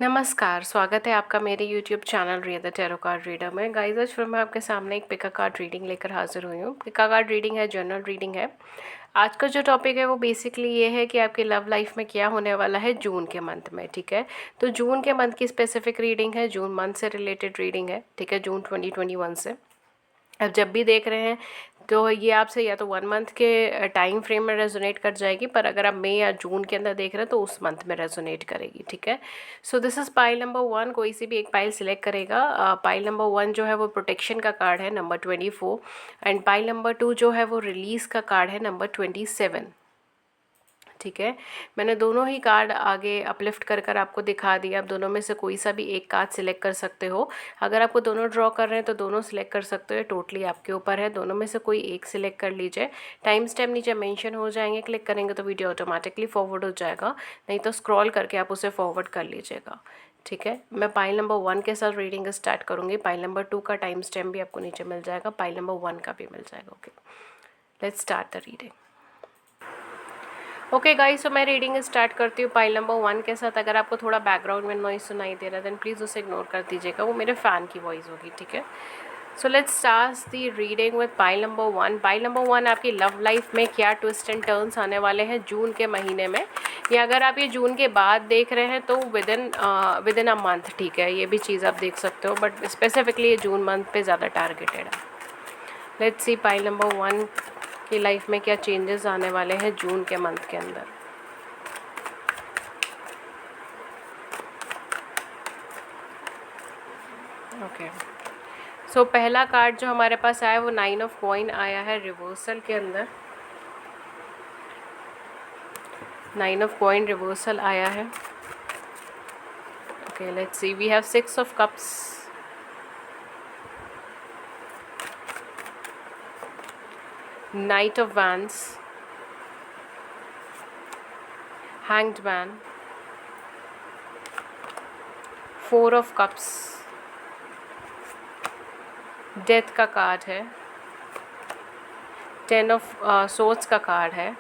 नमस्कार, स्वागत है आपका मेरे YouTube channel read the tarot card reader में। गाइस, आज फिर मैं आपके सामने एक पिका कार्ड रीडिंग लेकर हाजिर हुई हूँ। पिका कार्ड रीडिंग है, जनरल रीडिंग है। आज का जो टॉपिक है वो बेसिकली ये है कि आपकी लव लाइफ में क्या होने वाला है जून के मंथ में, ठीक है। तो जून के मंथ की स्पेसिफिक रीडिंग है, जून मंथ से रिलेटेड रीडिंग है, ठीक है, जून 2021 से। अब जब भी देख रहे हैं तो ये आपसे या तो 1 मंथ के टाइम फ्रेम में रेजोनेट कर जाएगी, पर अगर आप मई या जून के अंदर देख रहे हैं तो उस मंथ में रेजोनेट करेगी, ठीक है। So this is pile number 1। कोई सी भी एक पाइल सिलेक्ट करेगा। पाइल नंबर 1 जो है वो प्रोटेक्शन का कार्ड है, नंबर 24। एंड पाइल नंबर 2 जो है वो रिलीज़ का कार्ड है, नंबर 27, ठीक है। मैंने दोनों ही कार्ड आगे अपलिफ्ट कर कर आपको दिखा दिया। आप दोनों में से कोई सा भी एक कार्ड सिलेक्ट कर सकते हो। अगर आपको दोनों ड्रॉ कर रहे हैं तो दोनों सिलेक्ट कर सकते हो, टोटली आपके ऊपर है। दोनों में से कोई एक सिलेक्ट कर लीजिए। टाइम स्टैम्प नीचे मेंशन हो जाएंगे, क्लिक करेंगे तो वीडियो ऑटोमेटिकली फॉरवर्ड हो जाएगा, नहीं तो स्क्रॉल करके आप उसे फॉरवर्ड कर लीजिएगा, ठीक है। मैं पाइल नंबर 1 के साथ रीडिंग स्टार्ट करूँगी। पाइल नंबर 2 का टाइम स्टैम्प भी आपको नीचे मिल जाएगा, पाइल नंबर 1 का भी मिल जाएगा। Okay, let's start the reading. Okay guys, तो मैं रीडिंग स्टार्ट करती हूँ पाइल नंबर 1 के साथ। अगर आपको थोड़ा बैकग्राउंड में नॉइस सुनाई दे रहा है देन प्लीज़ उसे इग्नोर कर दीजिएगा, वो मेरे फ़ैन की वॉइस होगी, ठीक है। So let's start the reading with pile number 1। Pile number 1, आपकी लव लाइफ में क्या ट्विस्ट एंड टर्न्स आने वाले हैं जून के महीने में, या अगर आप ये जून के बाद देख रहे हैं तो विद इन अ मंथ, ठीक है। ये भी चीज़ आप देख सकते हो, बट स्पेसिफिकली ये जून मंथ पे ज़्यादा टारगेटेड है। लेट्स सी पाइल नंबर 1 की लाइफ में क्या चेंजेस आने वाले हैं जून के मंथ के अंदर। ओके, सो पहला कार्ड जो हमारे पास आया वो 9 ऑफ कॉइन आया है रिवर्सल के अंदर। 9 ऑफ कॉइन रिवर्सल आया है। Okay, let's see, we have 6 of cups, knight of wands, hanged man, 4 of cups, death का कार्ड है, 10 ऑफ सोर्ड्स का कार्ड है,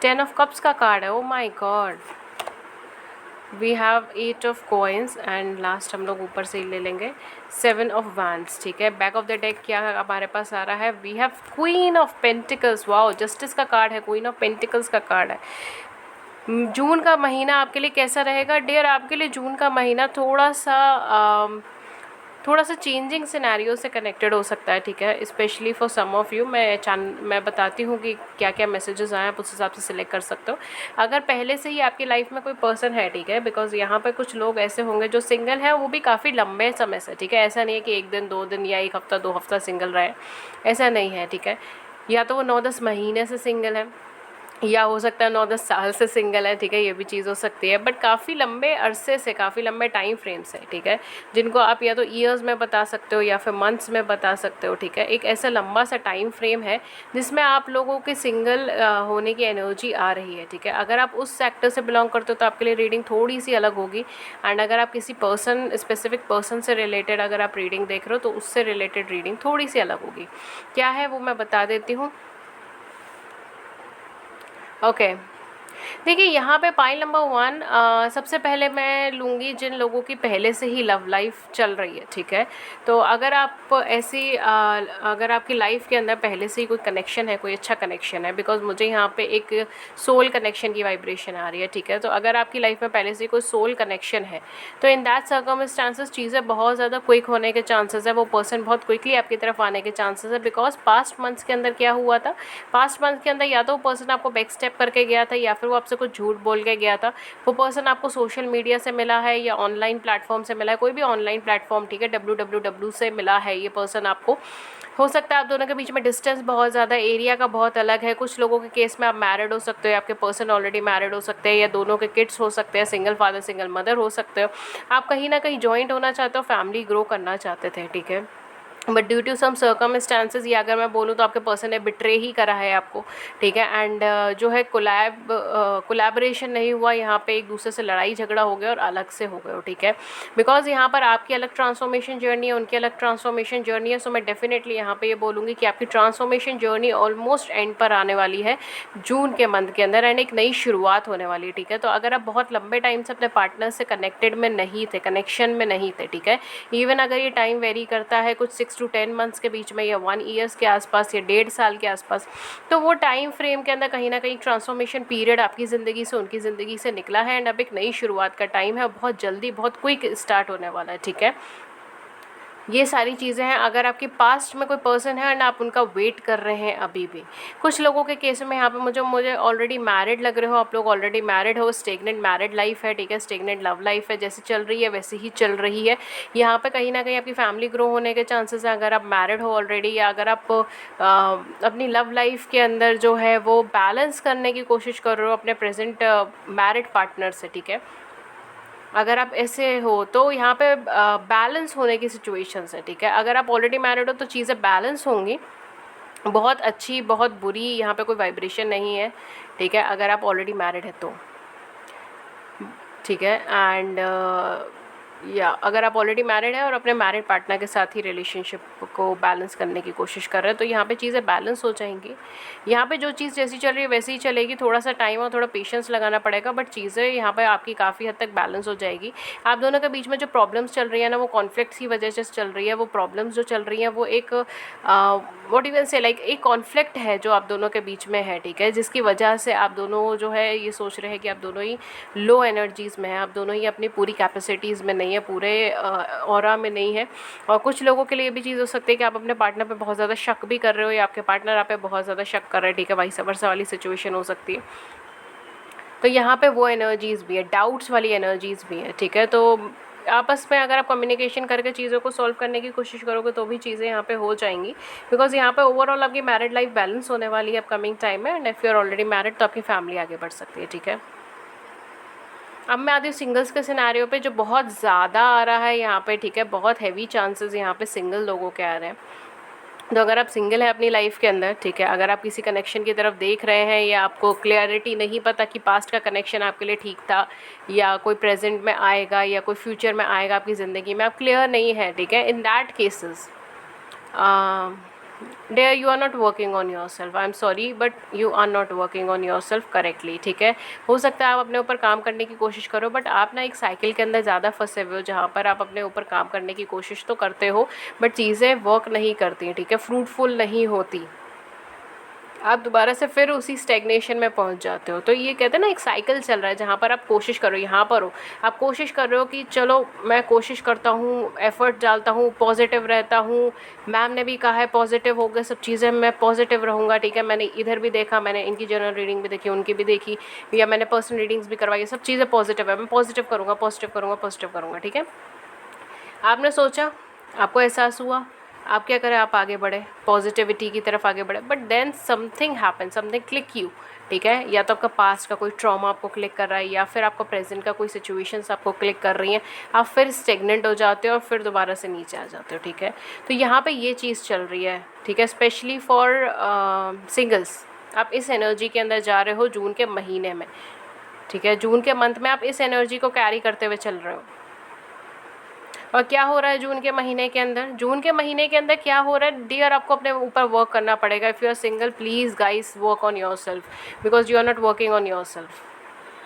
10 ऑफ कप्स का कार्ड है। Oh my god, we have 8 of coins and last हम लोग ऊपर से ही ले लेंगे 7 ऑफ वैंड्स, ठीक है। बैक ऑफ द डेक क्या हमारे पास आ रहा है, we have queen of pentacles. Wow, justice का कार्ड है, क्वीन ऑफ पेंटिकल्स का कार्ड है। जून का महीना आपके लिए कैसा रहेगा डियर? आपके लिए जून का महीना थोड़ा सा चेंजिंग सिनेरियो से कनेक्टेड हो सकता है, ठीक है। Specially for some of you मैं बताती हूँ कि क्या क्या मैसेजेस आए, आप उस हिसाब से सिलेक्ट कर सकते हो। अगर पहले से ही आपकी लाइफ में कोई पर्सन है, ठीक है, बिकॉज यहाँ पे कुछ लोग ऐसे होंगे जो सिंगल है, वो भी काफ़ी लंबे समय से, ठीक है। ऐसा नहीं है कि 1 दिन 2 दिन या 1 हफ्ता 2 हफ्ता सिंगल रहे, ऐसा नहीं है, ठीक है। या तो वो 9-10 महीने से सिंगल है, या हो सकता है 9-10 साल से सिंगल है, ठीक है। ये भी चीज़ हो सकती है, बट काफ़ी लंबे अरसे से, काफ़ी लंबे टाइम फ्रेम से, ठीक है, जिनको आप या तो ईयर्स में बता सकते हो या फिर मंथ्स में बता सकते हो, ठीक है। एक ऐसा लंबा सा टाइम फ्रेम है जिसमें आप लोगों के सिंगल होने की एनर्जी आ रही है, ठीक है। अगर आप उस सेक्टर से बिलोंग करते हो तो आपके लिए रीडिंग थोड़ी सी अलग होगी। एंड अगर आप किसी पर्सन, स्पेसिफिक पर्सन से रिलेटेड अगर आप रीडिंग देख रहे हो तो उससे रिलेटेड रीडिंग थोड़ी सी अलग होगी। क्या है वो मैं बता देती हूँ। ओके, देखिए यहाँ पे पाइल नंबर 1, सबसे पहले मैं लूँगी जिन लोगों की पहले से ही लव लाइफ चल रही है, ठीक है। तो अगर आप अगर आपकी लाइफ के अंदर पहले से ही कोई कनेक्शन है, कोई अच्छा कनेक्शन है, बिकॉज मुझे यहाँ पे एक सोल कनेक्शन की वाइब्रेशन आ रही है, ठीक है। तो अगर आपकी लाइफ में पहले से ही कोई सोल कनेक्शन है तो इन दैट सर्कमस्टांसेस चीज़ें बहुत ज़्यादा क्विक होने के चांसेस है, वो पर्सन बहुत क्विकली आपकी तरफ आने के चांसेस है। बिकॉज पास्ट मंथ्स के अंदर क्या हुआ था, पास्ट मंथ के अंदर या तो वो पर्सन आपको बैक स्टेप करके गया था या फिर वो आपसे कुछ झूठ बोल के गया था। वो पर्सन आपको सोशल मीडिया से मिला है या ऑनलाइन प्लेटफॉर्म से मिला है, कोई भी ऑनलाइन प्लेटफॉर्म, ठीक है, www से मिला है ये पर्सन आपको। हो सकता है आप दोनों के बीच में डिस्टेंस बहुत ज़्यादा, एरिया का बहुत अलग है। कुछ लोगों के केस में आप मैरिड हो सकते हो, आपके पर्सन ऑलरेडी मैरिड हो सकते हैं, या दोनों के किड्स हो सकते हैं, सिंगल फादर सिंगल मदर हो सकते हो। आप कहीं ना कहीं जॉइंट होना चाहते हो, फैमिली ग्रो करना चाहते थे, ठीक है। But due to some circumstances, या अगर मैं बोलूँ तो आपके पर्सन ने बिट्रे ही करा है आपको, ठीक है। एंड जो है कोलैबोरेशन नहीं हुआ, यहाँ पे एक दूसरे से लड़ाई झगड़ा हो गया और अलग से हो गए हो, ठीक है। बिकॉज यहाँ पर आपकी अलग ट्रांसफॉर्मेशन जर्नी है, उनकी अलग ट्रांसफॉर्मेशन जर्नी है। सो मैं डेफिनेटली यहाँ पे ये बोलूँगी कि आपकी ट्रांसफॉर्मेशन जर्नी ऑलमोस्ट एंड पर आने वाली है जून के मंथ के अंदर, एंड एक नई शुरुआत होने वाली है, ठीक है। तो अगर आप बहुत लंबे टाइम से अपने पार्टनर से कनेक्टेड में नहीं थे, कनेक्शन में नहीं थे, ठीक है, इवन अगर ये टाइम वेरी करता है कुछ 6 to 10 मंथ्स के बीच में, या 1 ईयर्स के आसपास, या 1.5 साल के आसपास, तो वो टाइम फ्रेम के अंदर कहीं ना कहीं ट्रांसफॉर्मेशन पीरियड आपकी ज़िंदगी से उनकी ज़िंदगी से निकला है, एंड अब एक नई शुरुआत का टाइम है, बहुत जल्दी बहुत क्विक स्टार्ट होने वाला है, ठीक है। ये सारी चीज़ें हैं। अगर आपके पास्ट में कोई पर्सन है एंड आप उनका वेट कर रहे हैं अभी भी, कुछ लोगों के केस में यहाँ पे मुझे ऑलरेडी मैरिड लग रहे हो, आप लोग ऑलरेडी मैरिड हो, स्टेगनेंट मैरिड लाइफ है, ठीक है, स्टेगनेंट लव लाइफ है, जैसे चल रही है वैसे ही चल रही है। यहाँ पे कहीं ना कहीं आपकी फैमिली ग्रो होने के चांसेस हैं अगर आप मैरिड हो ऑलरेडी, या अगर आप अपनी लव लाइफ के अंदर जो है वो बैलेंस करने की कोशिश कर रहे हो अपने प्रेजेंट मैरिड पार्टनर से, ठीक है। अगर आप ऐसे हो तो यहाँ पे बैलेंस होने की सिचुएशंस है, ठीक है। अगर आप ऑलरेडी मैरिड हो तो चीज़ें बैलेंस होंगी, बहुत अच्छी बहुत बुरी यहाँ पे कोई वाइब्रेशन नहीं है, ठीक है, अगर आप ऑलरेडी मैरिड है तो, ठीक है। एंड या अगर आप ऑलरेडी मैरिड है और अपने मैरिड पार्टनर के साथ ही रिलेशनशिप को बैलेंस करने की कोशिश कर रहे हैं, तो यहाँ पे चीज़ें बैलेंस हो जाएंगी। यहाँ पे जो चीज़ जैसी चल रही है वैसे ही चलेगी, थोड़ा सा टाइम और थोड़ा पेशेंस लगाना पड़ेगा, बट चीज़ें यहाँ पे आपकी काफ़ी हद तक बैलेंस हो जाएगी। आप दोनों के बीच में जो प्रॉब्लम्स चल रही है ना, वो कॉन्फ्लिक्ट्स की वजह से चल रही है, वो प्रॉब्लम्स जो चल रही हैं वो एक what you can say like एक कॉन्फ्लिक्ट है जो आप दोनों के बीच में है, ठीक है, जिसकी वजह से आप दोनों जो है ये सोच रहे हैं कि आप दोनों ही लो एनर्जीज़ में हैं, आप दोनों ही अपनी पूरी कैपेसिटीज़ में नहीं है, पूरे ऑरा में नहीं है। और कुछ लोगों के लिए ये भी चीज़ हो सकती है कि आप अपने पार्टनर पे बहुत ज़्यादा शक भी कर रहे हो, या आपके पार्टनर आप पे बहुत ज़्यादा शक कर रहे हैं, ठीक है, वाइस वर्सा वाली सिचुएशन हो सकती है। तो यहाँ पे वो एनर्जीज़ भी है, डाउट्स वाली एनर्जीज़ भी है, ठीक है। तो आपस में अगर आप कम्युनिकेशन करके चीज़ों को सॉल्व करने की कोशिश करोगे तो भी चीज़ें यहाँ पे हो जाएंगी, बिकॉज यहाँ पे ओवरऑल आपकी मैरिड लाइफ बैलेंस होने वाली है अपकमिंग टाइम में। And if you are already married तो आपकी फैमिली आगे बढ़ सकती है, ठीक है। अब मैं आती हूँ सिंगल्स के सिनेरियो पे, जो बहुत ज़्यादा आ रहा है यहाँ पे, ठीक है, बहुत हैवी चांसेस यहाँ पे सिंगल लोगों के आ रहे हैं। तो अगर आप सिंगल है अपनी लाइफ के अंदर, ठीक है, अगर आप किसी कनेक्शन की तरफ देख रहे हैं, या आपको क्लियरिटी नहीं पता कि पास्ट का कनेक्शन आपके लिए ठीक था या कोई प्रेजेंट में आएगा या कोई फ्यूचर में आएगा आपकी ज़िंदगी में, आप क्लियर नहीं है, ठीक है, in that cases dear you are not working on yourself, I am sorry but you are not working on yourself correctly, ठीक है। हो सकता है आप अपने ऊपर काम करने की कोशिश करो, बट आप ना एक साइकिल के अंदर ज़्यादा फंसे हुए हो जहाँ पर आप अपने ऊपर काम करने की कोशिश तो करते हो बट चीज़ें वर्क नहीं करती, ठीक है, फ्रूटफुल नहीं होती, आप दोबारा से फिर उसी स्टेग्नेशन में पहुंच जाते हो। तो ये कहते हैं ना एक साइकिल चल रहा है जहाँ पर आप कोशिश करो, यहाँ पर हो आप कोशिश कर रहे हो कि चलो मैं कोशिश करता हूँ, एफर्ट डालता हूँ, पॉजिटिव रहता हूँ, मैम ने भी कहा है पॉजिटिव हो गए सब चीज़ें, मैं पॉजिटिव रहूँगा, ठीक है, मैंने इधर भी देखा, मैंने इनकी जनरल रीडिंग भी देखी, उनकी भी देखी, या मैंने पर्सनल रीडिंग्स भी करवाई, सब चीज़ें पॉजिटिव है, मैं पॉजिटिव करूँगा पॉजिटिव करूँगा पॉजिटिव करूँगा, ठीक है। आपने सोचा, आपको एहसास हुआ, आप क्या करें, आप आगे बढ़े, पॉजिटिविटी की तरफ आगे बढ़े, but then something happen, something click you, ठीक है, या तो आपका पास्ट का कोई ट्रॉमा आपको क्लिक कर रहा है, या फिर आपका प्रेजेंट का कोई सिचुएशंस आपको क्लिक कर रही हैं, आप फिर स्टेगनेंट हो जाते हो और फिर दोबारा से नीचे आ जाते हो, ठीक है। तो यहाँ पे ये चीज़ चल रही है, ठीक है, स्पेशली फॉर सिंगल्स, आप इस एनर्जी के अंदर जा रहे हो जून के महीने में, ठीक है, जून के मंथ में आप इस एनर्जी को कैरी करते हुए चल रहे हो। और क्या हो रहा है जून के महीने के अंदर, जून के महीने के अंदर क्या हो रहा है डियर, आपको अपने ऊपर वर्क करना पड़ेगा। If you are single please guys work on yourself, because you are not working on yourself.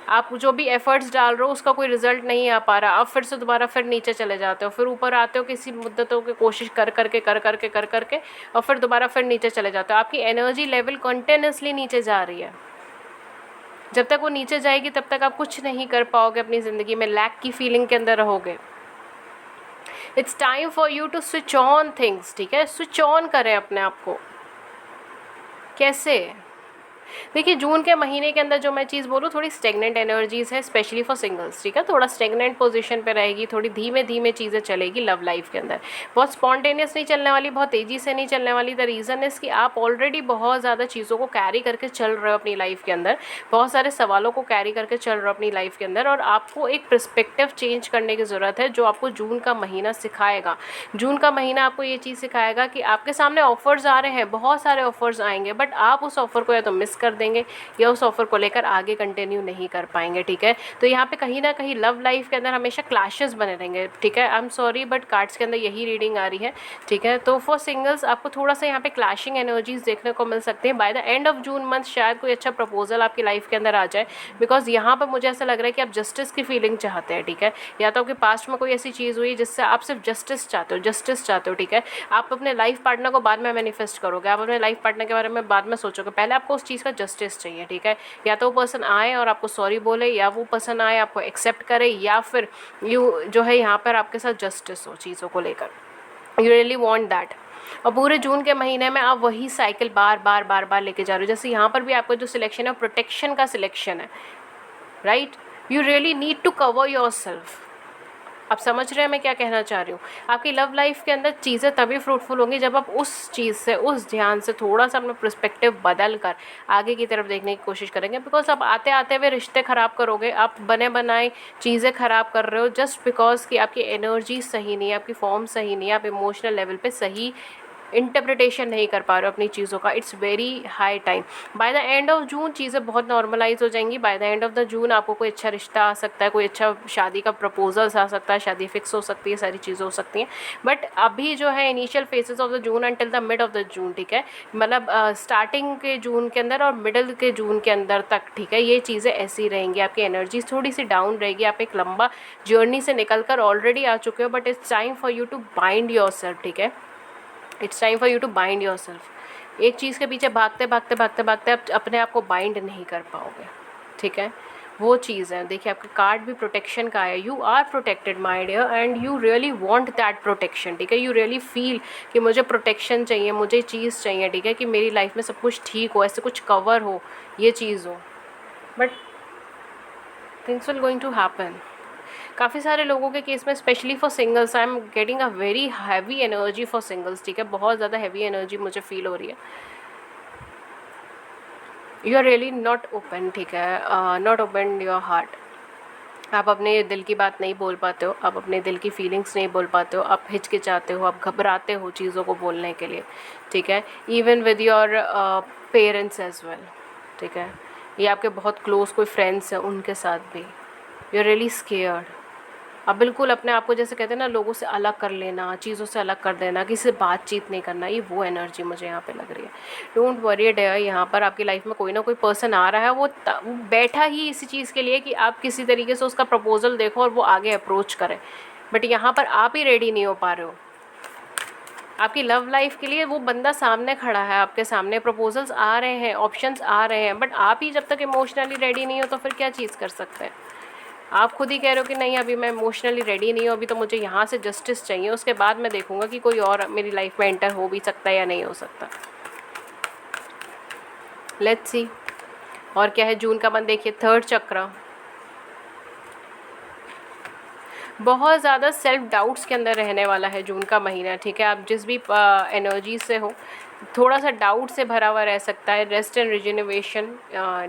आप जो भी एफर्ट्स डाल रहे हो उसका कोई रिजल्ट नहीं आ पा रहा, आप फिर से दोबारा फिर नीचे चले जाते हो, फिर ऊपर आते हो किसी मुद्दतों की कोशिश कर करके और फिर दोबारा फिर नीचे चले जाते हो। आपकी एनर्जी लेवल कंटिन्यूसली नीचे जा रही है, जब तक वो नीचे जाएगी तब तक आप कुछ नहीं कर पाओगे अपनी ज़िंदगी में, लैक की फीलिंग के अंदर रहोगे। It's time for you to switch on things, ठीक है, स्विच ऑन करें अपने आप को। कैसे, देखिए जून के महीने के अंदर जो मैं चीज़ बोलूँ, थोड़ी स्टेगनेंट एनर्जीज़ है स्पेशली फॉर सिंगल्स, ठीक है। थोड़ा स्टेगनेंट पोजीशन पे रहेगी, थोड़ी धीमे धीमे चीज़ें चलेगी लव लाइफ के अंदर, बहुत स्पॉन्टेनियस नहीं चलने वाली, बहुत तेज़ी से नहीं चलने वाली। द रीज़न इज़ कि आप ऑलरेडी बहुत ज़्यादा चीज़ों को कैरी करके चल रहे हो अपनी लाइफ के अंदर, बहुत सारे सवालों को कैरी करके चल रहे हो अपनी लाइफ के अंदर, और आपको एक पर्सपेक्टिव चेंज करने की ज़रूरत है जो आपको जून का महीना सिखाएगा। जून का महीना आपको ये चीज़ सिखाएगा कि आपके सामने ऑफर्स आ रहे हैं, बहुत सारे ऑफर्स आएंगे, बट आप उस ऑफर को या तो मिस कर देंगे या उस ऑफर को लेकर आगे कंटिन्यू नहीं कर पाएंगे, ठीक है। तो यहाँ पे कहीं ना कहीं लव लाइफ के अंदर हमेशा क्लैशेस बने रहेंगे, ठीक है। आई एम सॉरी बट कार्ड्स के अंदर यही रीडिंग आ रही है, ठीक है। तो फॉर सिंगल्स आपको थोड़ा सा यहाँ पे क्लैशिंग एनर्जीज देखने को मिल सकती है। By the end of June month शायद कोई अच्छा प्रपोजल आपकी लाइफ के अंदर आ जाए, बिकॉज यहाँ पर मुझे ऐसा लग रहा है कि आप जस्टिस की फीलिंग चाहते हैं, ठीक है। या तो आपके पास्ट में कोई ऐसी चीज़ हुई जिससे आप सिर्फ जस्टिस चाहते हो, जस्टिस चाहते हो, ठीक है। आप अपने लाइफ पार्टनर को बाद में मैनिफेस्ट करोगे, आप अपने लाइफ पार्टनर के बारे में बाद में सोचोगे, पहले आपको उस चीज़ का जस्टिस चाहिए, ठीक है। या तो वो पर्सन आए और आपको सॉरी बोले, या वो पर्सन आए आपको एक्सेप्ट करे, या फिर यू जो है यहाँ पर आपके साथ जस्टिस हो चीज़ों को लेकर। You really want that. और पूरे जून के महीने में आप वही साइकिल बार बार बार बार लेके जा रहे हो। जैसे यहाँ पर भी आपका जो सिलेक्शन है प्रोटेक्शन का सिलेक्शन है, right. You really need to cover yourself. आप समझ रहे हैं मैं क्या कहना चाह रही हूँ। आपकी लव लाइफ के अंदर चीज़ें तभी फ्रूटफुल होंगी जब आप उस चीज़ से, उस ध्यान से थोड़ा सा अपना पर्सपेक्टिव बदल कर आगे की तरफ देखने की कोशिश करेंगे। बिकॉज आप आते आते हुए रिश्ते ख़राब करोगे, आप बने बनाए चीज़ें ख़राब कर रहे हो जस्ट बिकॉज कि आपकी एनर्जी सही नहीं है, आपकी फॉर्म सही नहीं है, आप इमोशनल लेवल पे सही इंटरप्रिटेशन नहीं कर पा रहे हो अपनी चीज़ों का। It's very high time. By the end of June चीज़ें बहुत नॉर्मलाइज हो जाएंगी। By the end of the June आपको कोई अच्छा रिश्ता आ सकता है, कोई अच्छा शादी का प्रपोजल्स आ सकता है, शादी फिक्स हो सकती है, सारी चीज़ें हो सकती हैं। बट अभी जो है initial phases of the June until the mid of the June, ठीक है, मतलब स्टार्टिंग के जून के अंदर और मिडल के जून के अंदर तक, ठीक है, ये चीज़ें ऐसी रहेंगी। आपकी एनर्जी थोड़ी सी डाउन रहेगी, आप एक लंबा जर्नी से निकल कर ऑलरेडी आ चुके हो, but it's time for you to bind yourself, ठीक है। It's time for you to bind yourself. एक चीज़ के पीछे भागते भागते भागते भागते आप अपने आप को बाइंड नहीं कर पाओगे, ठीक है। वो चीज़ है। देखिए आपका कार्ड भी प्रोटेक्शन का है। You are protected my dear and you really want that protection, ठीक है। यू रियली फील कि मुझे प्रोटेक्शन चाहिए, मुझे चीज़ चाहिए, ठीक है, कि मेरी लाइफ में सब कुछ ठीक हो, ऐसे कुछ कवर हो, ये चीज़ हो। But things will going to happen. काफ़ी सारे लोगों के केस में specially for singles I am getting a very heavy energy for singles, ठीक है। बहुत ज़्यादा हैवी एनर्जी मुझे फील हो रही है। You are really not open, ठीक है, नॉट ओपन योर हार्ट। आप अपने दिल की बात नहीं बोल पाते हो, आप अपने दिल की फीलिंग्स नहीं बोल पाते हो, आप हिचकिचाते हो, आप घबराते हो चीज़ों को बोलने के लिए, ठीक है। Even with your parents as well, ठीक है, ये आपके बहुत क्लोज कोई फ्रेंड्स हैं उनके साथ भी। You are really scared. अब बिल्कुल अपने आप को जैसे कहते हैं ना, लोगों से अलग कर लेना, चीज़ों से अलग कर देना, किसी से बातचीत नहीं करना, ये वो एनर्जी मुझे यहाँ पे लग रही है। डोंट वरी डियर, यहाँ पर आपकी लाइफ में कोई ना कोई पर्सन आ रहा है, वो बैठा ही इसी चीज़ के लिए कि आप किसी तरीके से उसका प्रपोजल देखो और वो आगे अप्रोच करे। बट यहाँ पर आप ही रेडी नहीं हो पा रहे हो आपकी लव लाइफ के लिए। वो बंदा सामने खड़ा है, आपके सामने प्रपोजल्स आ रहे हैं, ऑप्शंस आ रहे हैं, बट आप ही जब तक इमोशनली रेडी नहीं हो तो फिर क्या चीज़ कर सकते हैं। आप खुद ही कह रहे हो कि नहीं अभी मैं इमोशनली रेडी नहीं हूँ, अभी तो मुझे यहाँ से जस्टिस चाहिए, उसके बाद मैं देखूँगा कि कोई और मेरी लाइफ में एंटर हो भी सकता है या नहीं हो सकता। लेट्स सी और क्या है जून का मंथ। देखिए थर्ड चक्र बहुत ज़्यादा सेल्फ डाउट्स के अंदर रहने वाला है जून का महीना, ठीक है। आप जिस भी एनर्जी से हो थोड़ा सा डाउट से भरा हुआ रह सकता है। रेस्ट एंड रिजेनरेशन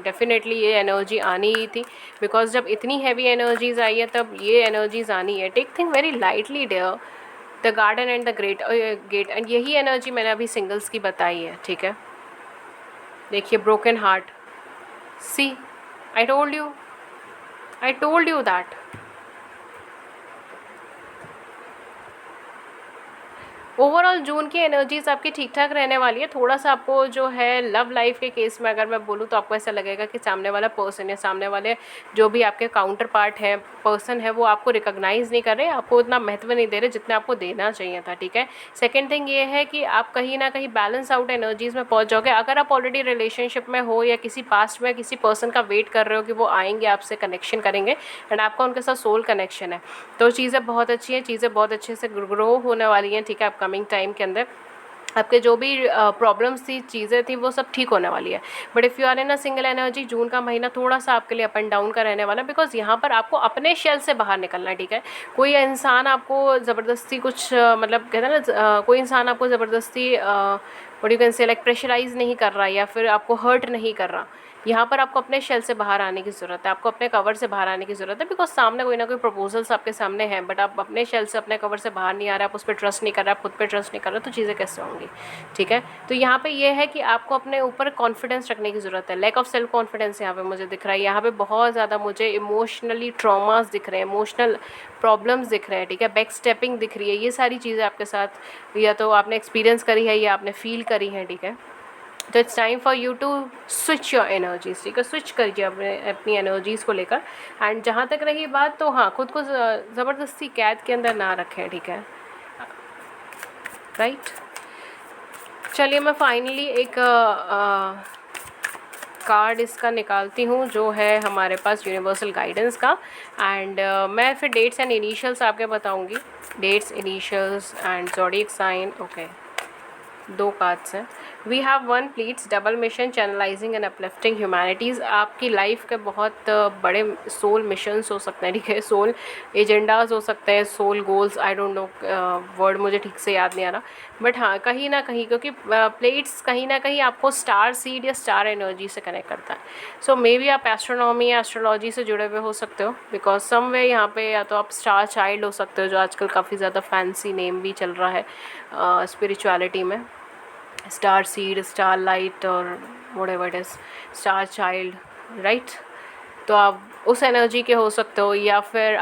डेफिनेटली ये एनर्जी आनी ही थी, बिकॉज जब इतनी हैवी एनर्जीज आई है तब ये एनर्जीज आनी है। Take thing very lightly dear, the garden and the great gate, and यही एनर्जी मैंने अभी सिंगल्स की बताई है, ठीक है। देखिए broken heart, see I told you that. Overall June की एनर्जीज आपकी ठीक ठाक रहने वाली है। थोड़ा सा आपको जो है लव लाइफ के केस में अगर मैं बोलूँ तो आपको ऐसा लगेगा कि सामने वाला पर्सन या सामने वाले जो भी आपके काउंटर पार्ट है, पर्सन है, वो आपको रिकॉग्नाइज़ नहीं कर रहे, आपको उतना महत्व नहीं दे रहे जितना आपको देना चाहिए था, ठीक है। सेकेंड थिंग ये है कि आप कहीं ना कहीं बैलेंस आउट एनर्जीज में पहुँच जाओगे। अगर आप ऑलरेडी रिलेशनशिप में हो या किसी पास्ट में किसी पर्सन का वेट कर रहे हो कि वो आएंगे आपसे कनेक्शन करेंगे एंड आपका उनके साथ सोल कनेक्शन है, तो चीज़ें बहुत अच्छी हैं, चीज़ें बहुत अच्छे से ग्रो होने वाली हैं, ठीक है, अपकमिंग टाइम के अंदर। आपके जो भी प्रॉब्लम्स थी, चीज़ें थी, वो सब ठीक होने वाली है। But if you are in a single energy, June का महीना थोड़ा सा आपके लिए अप एंड डाउन का रहने वाला है, बिकॉज यहाँ पर आपको अपने शेल से बाहर निकलना है, ठीक है। कोई इंसान आपको ज़बरदस्ती कुछ मतलब कहते हैं ना, कोई इंसान आपको ज़बरदस्ती what you can say like pressurise नहीं कर रहा या फिर आपको हर्ट नहीं कर रहा। यहाँ पर आपको अपने शेल से बाहर आने की ज़रूरत है, आपको अपने कवर से बाहर आने की ज़रूरत है, बिकॉज सामने कोई ना कोई प्रपोजल्स आपके सामने हैं, बट आप अपने शेल से, अपने कवर से बाहर नहीं आ रहे, आप उस पर ट्रस्ट नहीं कर रहे, आप खुद पे ट्रस्ट नहीं कर रहे, तो चीज़ें कैसे होंगी, ठीक है। तो यहाँ पे ये है कि आपको अपने ऊपर कॉन्फिडेंस रखने की ज़रूरत है। लैक ऑफ सेल्फ कॉन्फिडेंस यहाँ पे मुझे दिख रहा है, यहाँ पे बहुत ज़्यादा मुझे इमोशनली ट्रॉमास दिख रहे हैं, इमोशनल प्रॉब्लम्स दिख रहे हैं, ठीक है। बैक स्टेपिंग दिख रही है, ये सारी चीज़ें आपके साथ या तो आपने एक्सपीरियंस करी है या आपने फील करी है, ठीक है। तो it's time for you to switch your energies, ठीक है। स्विच करिए अपनी एनर्जीज़ को लेकर। एंड जहाँ तक रही बात, तो हाँ, खुद को ज़बरदस्ती कैद के अंदर ना रखें, ठीक है, राइट। चलिए मैं फाइनली एक कार्ड इसका निकालती हूँ, जो है हमारे पास यूनिवर्सल गाइडेंस का। एंड मैं फिर डेट्स एंड इनिशियल्स आपके बताऊँगी, dates, initials and zodiac sign. Okay, 2 cards हैं। We have 1 pleats, double mission, channelizing and uplifting humanities. आपकी लाइफ के बहुत बड़े सोल मिशंस हो सकते हैं, ठीक है, सोल एजेंडाज हो सकते हैं, soul goals, I don't know word मुझे ठीक से याद नहीं आ रहा, बट हाँ, कहीं ना कहीं, क्योंकि प्लेट्स कहीं ना कहीं आपको स्टार सीड या स्टार एनर्जी से कनेक्ट करता है। सो मे बी आप एस्ट्रोनॉमी या एस्ट्रोलॉजी से जुड़े हुए हो सकते हो, बिकॉज समवे यहाँ पे या तो आप स्टार चाइल्ड हो सकते हो, जो आजकल काफ़ी ज़्यादा फैंसी नेम भी चल रहा है स्पिरिचुअलिटी में, स्टार सीड, स्टार लाइट और whatever it is, star child, right. तो आप उस एनर्जी के हो सकते हो, या फिर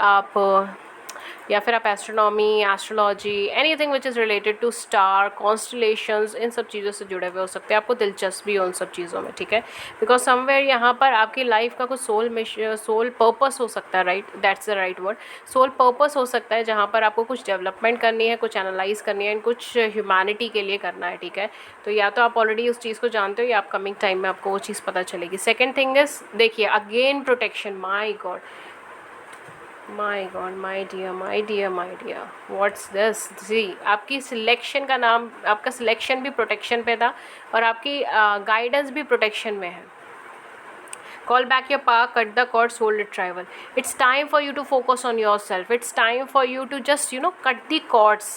आप astronomy, astrology, anything which is related to star constellations, इन सब चीज़ों से जुड़े हुए हो सकते हैं, आपको दिलचस्पी हो उन सब चीज़ों में, ठीक है। बिकॉज समवेयर यहाँ पर आपकी लाइफ का कुछ सोल पर्पस हो सकता है, right, that's the right word. Soul purpose हो सकता है, जहाँ पर आपको कुछ डेवलपमेंट करनी है, कुछ एनालाइज करनी है, कुछ ह्यूमैनिटी के लिए करना है, ठीक है। तो या तो आप ऑलरेडी उस चीज़ को जानते हो, या अपकमिंग टाइम में आपको वो चीज़ पता चलेगी। सेकेंड थिंग इज़, देखिए, again protection, my god, my god, my dear, my dear, my dear, what's this. जी, आपकी सिलेक्शन का नाम, आपका सिलेक्शन भी प्रोटेक्शन पे था, और आपकी गाइडेंस भी प्रोटेक्शन में है। Call back your power, cut the cords, hold it tribal. It's time for you to focus on yourself. It's time for you to just, cut the cords.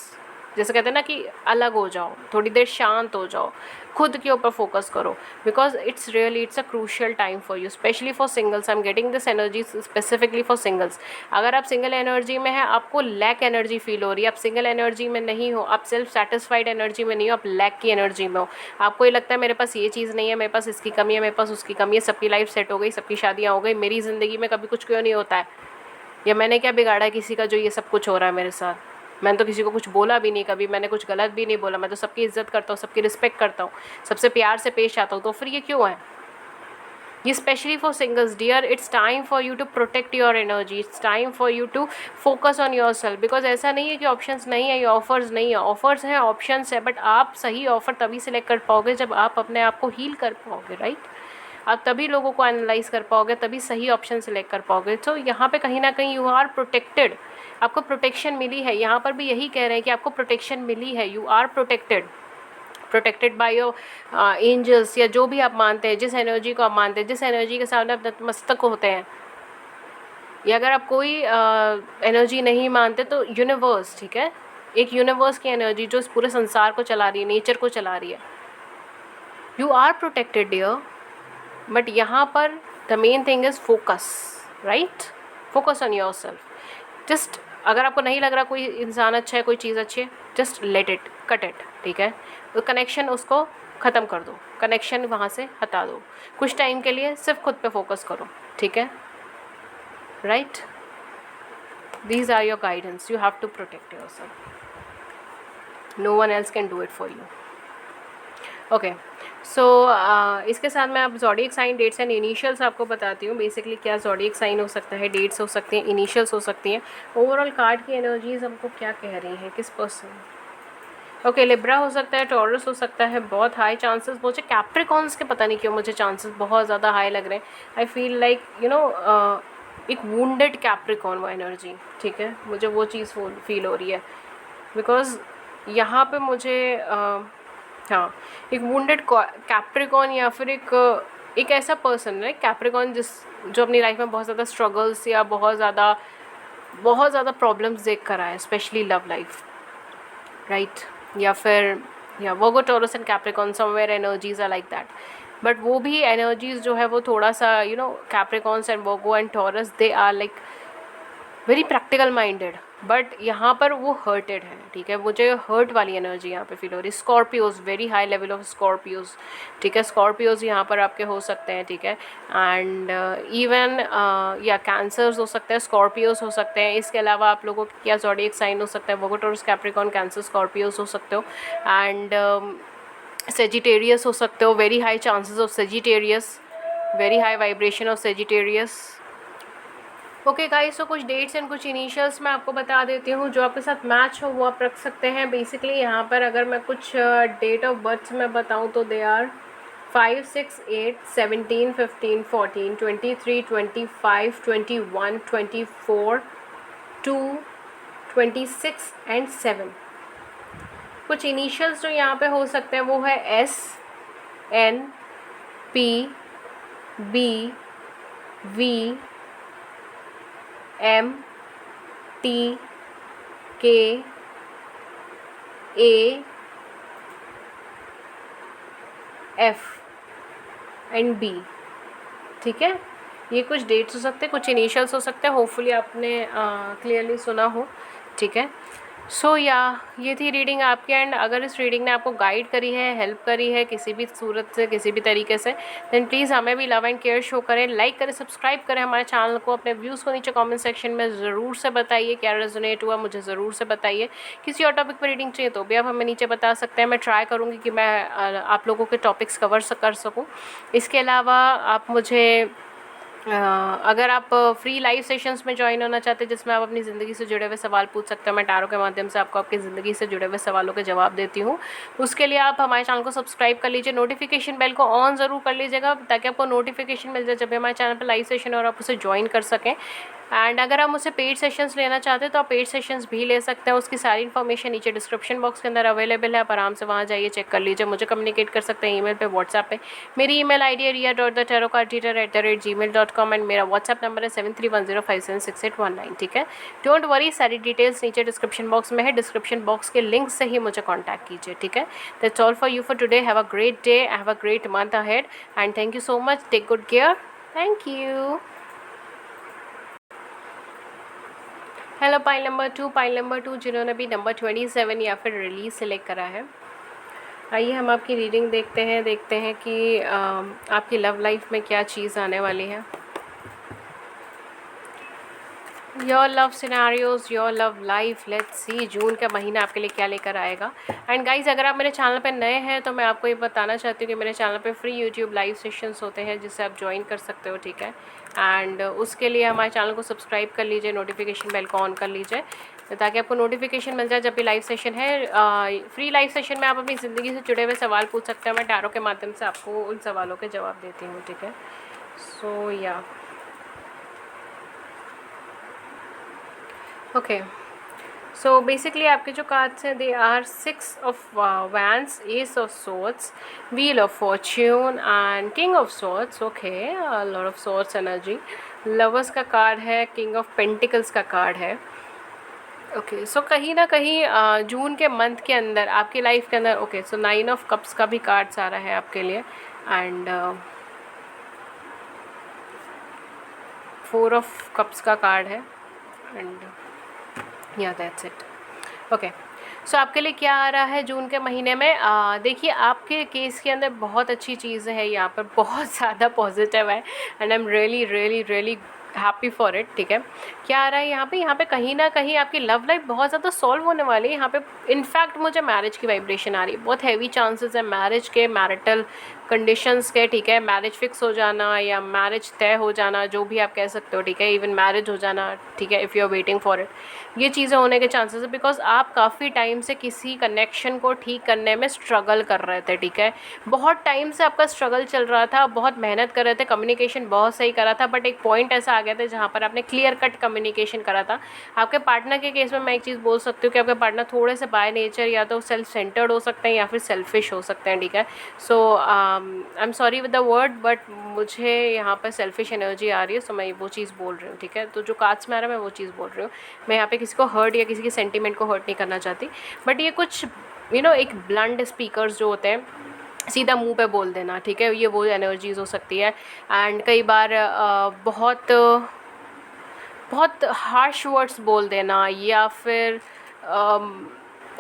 जैसे कहते हैं ना कि अलग हो जाओ, थोड़ी देर शांत हो जाओ, खुद के ऊपर फोकस करो, because it's a crucial time for you, specially for singles. I am getting this energy specifically for singles. अगर आप सिंगल एनर्जी में हैं, आपको लैक एनर्जी फील हो रही है, आप सिंगल एनर्जी में नहीं हो, आप सेल्फ सेटिस्फाइड एनर्जी में नहीं हो, आप लैक की एनर्जी में हो, आपको ये लगता है मेरे पास ये चीज़ नहीं है, मेरे पास इसकी कमी है, मेरे पास उसकी कमी है, सबकी लाइफ सेट हो गई, सबकी शादियाँ हो गई, मेरी ज़िंदगी में कभी कुछ क्यों नहीं होता है, या मैंने क्या बिगाड़ा है किसी का जो ये सब कुछ हो रहा है मेरे साथ। मैंने तो किसी को कुछ बोला भी नहीं, कभी मैंने कुछ गलत भी नहीं बोला, मैं तो सबकी इज्जत करता हूँ, सबकी रिस्पेक्ट करता हूँ, सबसे प्यार से पेश आता हूँ, तो फिर ये क्यों है? ये specially for singles dear, it's time for you to protect your energy, it's time for you to focus on yourself. Because ऐसा नहीं है कि ऑप्शंस नहीं है, ये ऑफर्स नहीं है, ऑफर्स हैं, ऑप्शंस है, बट आप सही ऑफर तभी सिलेक्ट कर पाओगे जब आप अपने आप को हील कर पाओगे, राइट। आप तभी लोगों को एनालाइज कर पाओगे, तभी सही ऑप्शन सिलेक्ट कर पाओगे। तो यहाँ पे कहीं ना कहीं यू आर प्रोटेक्टेड, आपको प्रोटेक्शन मिली है। यहाँ पर भी यही कह रहे हैं कि आपको प्रोटेक्शन मिली है, you are protected by your angels, या जो भी आप मानते हैं, जिस एनर्जी को आप मानते हैं, जिस एनर्जी के सामने आप नतमस्तक होते हैं, या अगर आप कोई एनर्जी नहीं मानते तो यूनिवर्स, ठीक है, एक यूनिवर्स की एनर्जी जो इस पूरे संसार को चला रही है, नेचर को चला रही है, you are protected dear. But यहाँ पर the main thing is focus, right, focus on yourself. Just अगर आपको नहीं लग रहा कोई इंसान अच्छा है, कोई चीज़ अच्छी है, just let it, cut it, ठीक है। तो कनेक्शन उसको ख़त्म कर दो, कनेक्शन वहाँ से हटा दो, कुछ टाइम के लिए सिर्फ खुद पे फोकस करो, ठीक है, right. These are your guidance, you have to protect yourself, no one else can do it for you. Okay, so इसके साथ मैं अब zodiac sign, dates and initials आपको बताती हूँ। बेसिकली क्या ज़ोडिएक साइन हो सकता है, डेट्स हो सकती हैं, इनिशियल्स हो सकती हैं, ओवरऑल कार्ड की एनर्जीज हमको क्या कह रही हैं, किस पर्सन। ओके, लिब्रा हो सकता है, टॉरस हो सकता है, बहुत हाई चांसेस, मुझे कैप्रिकॉन्स के पता नहीं क्यों मुझे चांसेस बहुत ज़्यादा हाई लग रहे हैं। आई फील लाइक एक वुंडेड कैप्रिकॉन वो एनर्जी, ठीक है, मुझे वो चीज़ फील हो रही है। बिकॉज यहाँ पे मुझे हाँ, एक वुंडेड कैप्रिकॉन या फिर एक ऐसा पर्सन है कैप्रिकॉन जो अपनी लाइफ में बहुत ज़्यादा स्ट्रगल्स या बहुत ज़्यादा प्रॉब्लम्स देख कर आया है, स्पेशली लव लाइफ, राइट? या फिर या Virgo Taurus and Capricorn somewhere energies are like that, but वो भी एनर्जीज जो है वो थोड़ा सा Capricorns and Virgo and Taurus they are like very practical minded, but यहाँ पर वो हर्टेड है, ठीक है? मुझे हर्ट वाली एनर्जी यहाँ पे फील हो रही है। Scorpios, very high level of Scorpios, ठीक है? स्कॉर्पियोज यहाँ पर आपके हो सकते हैं, ठीक है? एंड इवन या कैंसर्स हो सकते हैं, स्कॉर्पियोज हो सकते हैं। इसके अलावा आप लोगों का ज़ोडिएक साइन हो सकता है, Virgo taurus Capricorn cancer Scorpios हो सकते हो, एंड सेजिटेरियस हो सकते हो, very high chances of Sagittarius, very high vibration of Sagittarius. Okay guys, तो कुछ डेट्स एंड कुछ इनिशियल्स मैं आपको बता देती हूँ, जो आपके साथ मैच हो वो आप रख सकते हैं। बेसिकली यहाँ पर अगर मैं कुछ डेट ऑफ बर्थ मैं बताऊँ तो दे आर 5, 6, 8, 17, 15, 14, 23, 25, 21, 24, 2, 26 एंड 7। कुछ इनिशियल्स जो यहाँ पे हो सकते हैं वो है S, N, P, B, V, M, T, K, A, F and B, ठीक है? ये कुछ डेट्स हो सकते हैं, कुछ इनिशियल्स हो सकते हैं। होपफुली आपने क्लियरली सुना हो, ठीक है? सो ये थी रीडिंग आपके एंड। अगर इस रीडिंग ने आपको गाइड करी है, हेल्प करी है किसी भी सूरत से, किसी भी तरीके से, देन प्लीज़ हमें भी लव एंड केयर शो करें, लाइक करें, सब्सक्राइब करें हमारे चैनल को। अपने व्यूज़ को नीचे कमेंट सेक्शन में ज़रूर से बताइए, क्या रेजोनेट हुआ मुझे ज़रूर से बताइए। किसी और टॉपिक पर रीडिंग चाहिए तो भी आप हमें नीचे बता सकते हैं। मैं ट्राई करूँगी कि मैं आप लोगों के टॉपिक्स कवर कर सकूँ। इसके अलावा आप मुझे अगर आप फ्री लाइव सेशंस में ज्वाइन होना चाहते हैं जिसमें आप अपनी ज़िंदगी से जुड़े हुए सवाल पूछ सकते हैं, मैं टैरो के माध्यम से आपको आपकी ज़िंदगी से जुड़े हुए सवालों के जवाब देती हूँ। उसके लिए आप हमारे चैनल को सब्सक्राइब कर लीजिए, नोटिफिकेशन बेल को ऑन ज़रूर कर लीजिएगा ताकि आपको नोटिफिकेशन मिल जाए जब भी हमारे चैनल पर लाइव सेशन और आप उसे ज्वाइन कर सकें। एंड अगर आप मुझसे पेड सेशंस लेना चाहते हैं तो आप पेड सेशंस भी ले सकते हैं। उसकी सारी इन्फॉर्मेशन नीचे डिस्क्रिप्शन बॉक्स के अंदर अवेलेबल है, आप आराम से वहाँ जाइए, चेक कर लीजिए। मुझे कम्युनिकेट कर सकते हैं ईमेल पे, व्हाट्सएप पे। मेरी ईमेल आईडी है ria.thetarotcardreader@gmail.com एंड मेरा व्हाट्सएप नंबर है 7310576819, ठीक है? डोंट वरी, सारी डिटेल्स नीचे डिस्क्रिप्शन बॉक्स में है, डिस्क्रिप्शन बॉक्स के लिंक से ही मुझे कॉन्टैक्ट कीजिए, ठीक है? That's all for you for today. Have a great day, have a great month ahead and thank you so much. Take good care, thank you. Hello pile number two जिन्होंने भी number 27 या फिर release select करा है, आइए हम आपकी reading देखते हैं कि आपकी लव लाइफ में क्या चीज़ आने वाली है। Your love scenarios, your love life, let's see June का महीना आपके लिए क्या लेकर आएगा। एंड गाइज, अगर आप मेरे चैनल पर नए हैं तो मैं आपको ये बताना चाहती हूँ कि मेरे चैनल पे फ्री यूट्यूब लाइव सेशंस होते हैं जिससे आप ज्वाइन कर सकते हो, ठीक है? एंड उसके लिए हमारे चैनल को सब्सक्राइब कर लीजिए, नोटिफिकेशन बेल को ऑन कर लीजिए ताकि आपको नोटिफिकेशन मिल जाए जब भी लाइव सेशन है। फ्री लाइव सेशन में आप अपनी ज़िंदगी से जुड़े हुए सवाल पूछ सकते हैं, मैं टैरो के माध्यम से आपको उन सवालों के जवाब देती हूँ, ठीक है? सो या ओके, सो बेसिकली आपके जो कार्ड्स हैं they are 6 of wands, ace of swords, wheel of fortune and king of swords. Okay, lord of swords energy, lovers का कार्ड है, किंग ऑफ पेंटिकल्स का कार्ड है। ओके, सो कहीं ना कहीं जून के मंथ के अंदर आपकी लाइफ के अंदर, ओके, सो 9 ऑफ कप्स का भी कार्ड्स आ रहा है आपके लिए एंड 4 ऑफ कप्स का कार्ड है एंड या दैट्स इट। ओके, सो आपके लिए क्या आ रहा है जून के महीने में? देखिए, आपके केस के अंदर बहुत अच्छी चीज़ है, यहाँ पर बहुत ज़्यादा पॉजिटिव है and I am really really really happy for it, ठीक है? क्या आ रहा है यहाँ पे कहीं ना कहीं आपकी लव लाइफ बहुत ज़्यादा सॉल्व होने वाली है। यहाँ पे इनफैक्ट मुझे मैरिज की वाइब्रेशन आ रही है, बहुत हैवी चांसेस है मैरिज के, मैरिटल कंडीशंस के, ठीक है, मैरिज फिक्स हो जाना या मैरिज तय हो जाना, जो भी आप कह सकते हो, ठीक है, इवन मैरिज हो जाना, ठीक है, if you are waiting for it, ये चीज़ें होने के चांसेस है बिकॉज आप काफ़ी टाइम से किसी कनेक्शन को ठीक करने में स्ट्रगल कर रहे थे, ठीक है, बहुत टाइम से आपका स्ट्रगल चल रहा था, बहुत मेहनत कर रहे थे, कम्युनिकेशन बहुत सही करा था, बट एक पॉइंट ऐसा आ गया था जहाँ पर आपने क्लियर कट कम्युनिकेशन करा था। आपके पार्टनर के केस में मैं एक चीज़ बोल सकती हूँ कि आपके पार्टनर थोड़े से बाय नेचर या तो सेल्फ सेंटर्ड हो सकते हैं या फिर सेल्फिश हो सकते हैं, ठीक है। So I am sorry with the word, but मुझे यहाँ पर सेल्फिश एनर्जी आ रही है, सो मैं वो चीज़ बोल रही हूँ, ठीक है। तो जो कार्ड्स में आ रहा है मैं वो चीज़ बोल रही हूँ, मैं यहाँ पे किसी को हर्ट या किसी के सेंटीमेंट को हर्ट नहीं करना चाहती, बट ये कुछ एक ब्लंड स्पीकर्स जो होते हैं, सीधा मुंह पे बोल देना, ठीक है, ये वो एनर्जीज हो सकती है। एंड कई बार बहुत बहुत हार्श वर्ड्स बोल देना या फिर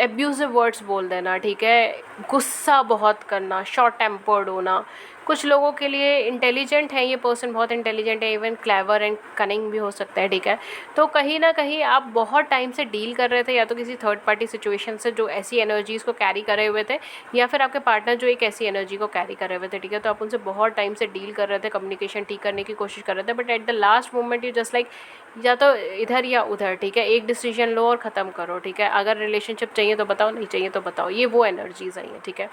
एब्यूज़िव वर्ड्स बोल देना, ठीक है, गुस्सा बहुत करना, शॉर्ट टेम्पर्ड होना। कुछ लोगों के लिए इंटेलिजेंट है ये पर्सन, बहुत इंटेलिजेंट है, इवन क्लेवर एंड कनिंग भी हो सकता है, ठीक है। तो कहीं ना कहीं आप बहुत टाइम से डील कर रहे थे या तो किसी थर्ड पार्टी सिचुएशन से जो ऐसी एनर्जीज़ को कैरी करे हुए थे, या फिर आपके पार्टनर जो एक ऐसी एनर्जी को कैरी कर रहे हुए थे, ठीक है। तो आप उनसे बहुत टाइम से डील कर रहे थे, कम्युनिकेशन ठीक करने की कोशिश कर रहे थे, but at the last moment you just like या तो इधर या उधर, ठीक है, एक डिसीजन लो और ख़त्म करो, ठीक है। अगर रिलेशनशिप चाहिए तो बताओ, नहीं चाहिए तो बताओ, ये वो एनर्जीज़ आई हैं, ठीक है।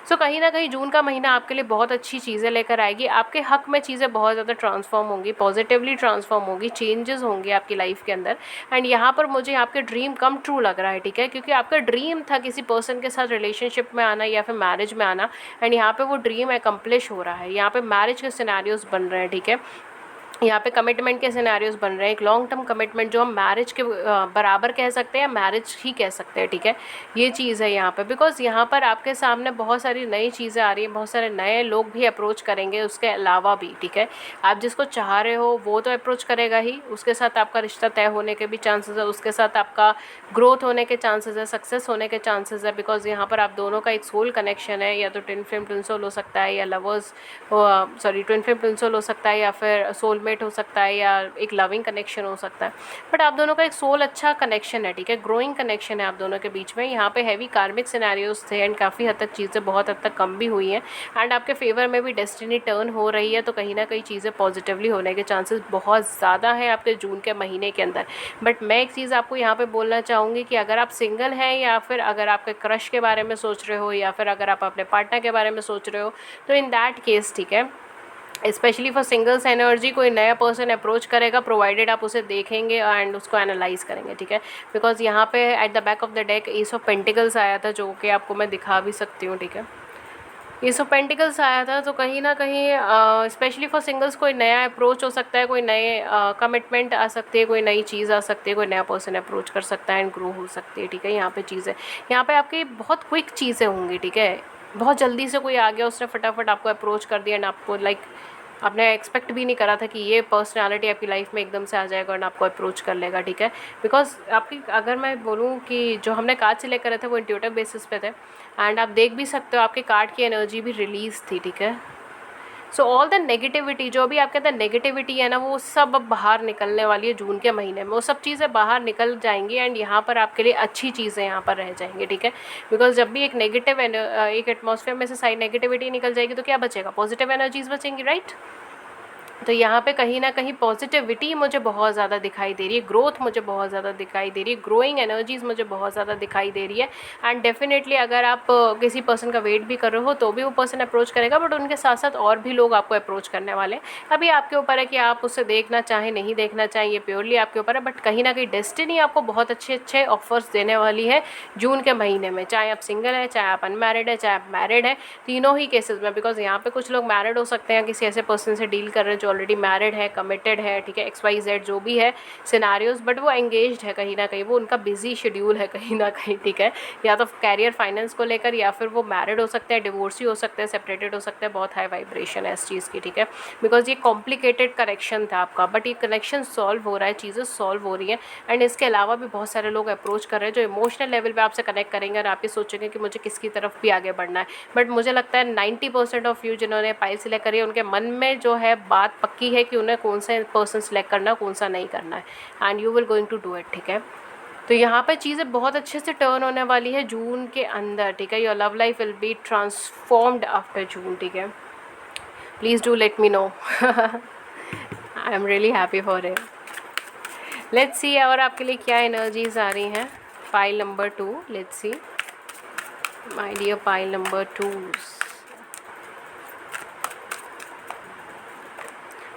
सो कहीं ना कहीं जून का महीना आपके लिए बहुत अच्छी चीज़ें लेकर आएगी, आपके हक में चीज़ें बहुत ज़्यादा ट्रांसफॉर्म होंगी, पॉजिटिवली ट्रांसफॉर्म होंगी, चेंजेस होंगे आपकी लाइफ के अंदर। एंड यहाँ पर मुझे आपके ड्रीम कम ट्रू लग रहा है, ठीक है, क्योंकि आपका ड्रीम था किसी पर्सन के साथ रिलेशनशिप में आना या फिर मैरिज में आना, एंड यहाँ पे वो ड्रीम एकम्प्लिश हो रहा है, यहाँ पे मैरिज के सिनेरियोज बन रहे हैं, ठीक है, यहाँ पे कमिटमेंट के सिनेरियोज बन रहे हैं, एक लॉन्ग टर्म कमिटमेंट जो हम मैरिज के बराबर कह सकते हैं या मैरिज ही कह सकते हैं, ठीक है, ये चीज़ है यहाँ पे। बिकॉज यहाँ पर आपके सामने बहुत सारी नई चीज़ें आ रही हैं, बहुत सारे नए लोग भी अप्रोच करेंगे उसके अलावा भी, ठीक है। आप जिसको चाह रहे हो वो तो अप्रोच करेगा ही, उसके साथ आपका रिश्ता तय होने के भी चांसेस है, उसके साथ आपका ग्रोथ होने के चांसेस है, सक्सेस होने के चांसेस है, बिकॉज यहाँ पर आप दोनों का एक सोल कनेक्शन है, या तो ट्विन फ्लेम ट्विन सोल हो सकता है, या lovers sorry twin flame twin soul हो सकता है, या फिर सोलमेट हो सकता है, या एक लविंग कनेक्शन हो सकता है, बट आप दोनों का एक सोल अच्छा कनेक्शन है, ठीक है, ग्रोइंग कनेक्शन है आप दोनों के बीच में। यहाँ पे हैवी कार्मिक सिनेरियोज थे एंड काफ़ी हद तक चीज़ें बहुत हद तक कम भी हुई हैं, एंड आपके फेवर में भी डेस्टिनी टर्न हो रही है, तो कहीं ना कहीं चीज़ें पॉजिटिवली होने के चांसेस बहुत ज़्यादा है आपके जून के महीने के अंदर। बट मैं एक चीज़ आपको यहाँ पे बोलना चाहूँगी कि अगर आप सिंगल हैं या फिर अगर आपके क्रश के बारे में सोच रहे हो या फिर अगर आप अपने पार्टनर के बारे में सोच रहे हो, तो इन दैट केस, ठीक है, स्पेशली फॉर सिंगल्स एनर्जी, कोई नया पर्सन अप्रोच करेगा प्रोवाइडेड आप उसे देखेंगे एंड उसको एनालाइज करेंगे, ठीक है। बिकॉज यहाँ पे at the back of the deck S of pentacles आया था, जो कि आपको मैं दिखा भी सकती हूँ, ठीक है, एस ऑफ पेंटिकल्स आया था। तो कहीं ना कहीं स्पेशली फॉर सिंगल्स कोई नया अप्रोच हो सकता है, कोई नए कमिटमेंट आ सकती है, कोई नई चीज़ आ सकती है, कोई नया पर्सन अप्रोच कर सकता है एंड ग्रो हो सकती है, ठीक है। यहाँ पे चीज़ें, यहाँ पे आपकी बहुत क्विक चीज़ें होंगी, ठीक है, बहुत जल्दी से कोई आ गया, उसने फटाफट आपको अप्रोच कर दिया एंड आपको लाइक आपने एक्सपेक्ट भी नहीं करा था कि ये पर्सनालिटी आपकी लाइफ में एकदम से आ जाएगा और आपको अप्रोच कर लेगा, ठीक है। बिकॉज आपकी अगर मैं बोलूँ कि जो हमने कार्ड सिलेक्ट करे थे वो इंट्यूटिव बेसिस पे थे, एंड आप देख भी सकते हो आपके कार्ड की एनर्जी भी रिलीज थी, ठीक है। सो ऑल द नेगेटिविटी, जो भी आपके अंदर नेगेटिविटी है ना, वो सब अब बाहर निकलने वाली है जून के महीने में, वो सब चीज़ें बाहर निकल जाएंगी एंड यहाँ पर आपके लिए अच्छी चीज़ें यहाँ पर रह जाएंगी, ठीक है। बिकॉज जब भी एक नेगेटिव एक एटमॉस्फेयर में से सारी नेगेटिविटी निकल जाएगी तो क्या बचेगा, पॉजिटिव एनर्जीज बचेंगी, राइट। तो यहाँ पे कहीं ना कहीं पॉजिटिविटी मुझे बहुत ज़्यादा दिखाई दे रही है, ग्रोथ मुझे बहुत ज़्यादा दिखाई दे रही है, ग्रोइंग एनर्जीज़ मुझे बहुत ज़्यादा दिखाई दे रही है। एंड डेफिनेटली अगर आप किसी पर्सन का वेट भी कर रहे हो तो भी वो पर्सन अप्रोच करेगा, बट उनके साथ साथ और भी लोग आपको अप्रोच करने वाले हैं। अभी आपके ऊपर है कि आप उसे देखना चाहें नहीं देखना चाहें, ये प्योरली आपके ऊपर है, बट कहीं ना कहीं डेस्टिनी आपको बहुत अच्छे अच्छे ऑफर्स देने वाली है जून के महीने में, चाहे आप सिंगल है, चाहे आप अनमैरिड है, चाहे आप मैरिड है, तीनों ही केसेस में। बिकॉज यहाँ पे कुछ लोग मैरिड हो सकते हैं, किसी ऐसे पर्सन से डील कर रहे हैं जो ऑलरेडी मैरिड है, कमिटेड है, ठीक है, XYZ जो भी है सिनारियोज, बट वो एंगेज्ड है कहीं ना कहीं, वो उनका बिजी शेड्यूल है कहीं ना कहीं, ठीक है, या तो कैरियर फाइनेंस को लेकर, या फिर वो मैरिड हो सकते हैं, डिवोर्सी हो सकते हैं, सेपरेटेड हो सकते हैं, बहुत हाई वाइब्रेशन है इस चीज़ की, ठीक है। बिकॉज ये कॉम्प्लिकेटेड कनेक्शन था आपका, बट ये कनेक्शन सॉल्व हो रहा है, चीज़ें सॉल्व हो रही हैं, एंड इसके अलावा भी बहुत सारे लोग अप्रोच कर रहे हैं जो इमोशनल लेवल पे आपसे कनेक्ट करेंगे और आप ये सोचेंगे कि मुझे किसकी तरफ भी आगे बढ़ना है। बट मुझे लगता है 90% ऑफ यू जिन्होंने पाइल सिलेक्ट करी है, उनके मन में जो है बात पक्की है कि उन्हें कौन सा पर्सन सिलेक्ट करना है, कौन सा नहीं करना है, and you will going to do it, ठीक है। तो यहाँ पर चीज़ें बहुत अच्छे से टर्न होने वाली है जून के अंदर, ठीक है। Your love life will be transformed after June, ठीक है। Please do let me know. I am really happy for it. Let's see और आपके लिए क्या एनर्जीज आ रही हैं। Pile number 2, let's see my dear pile number 2।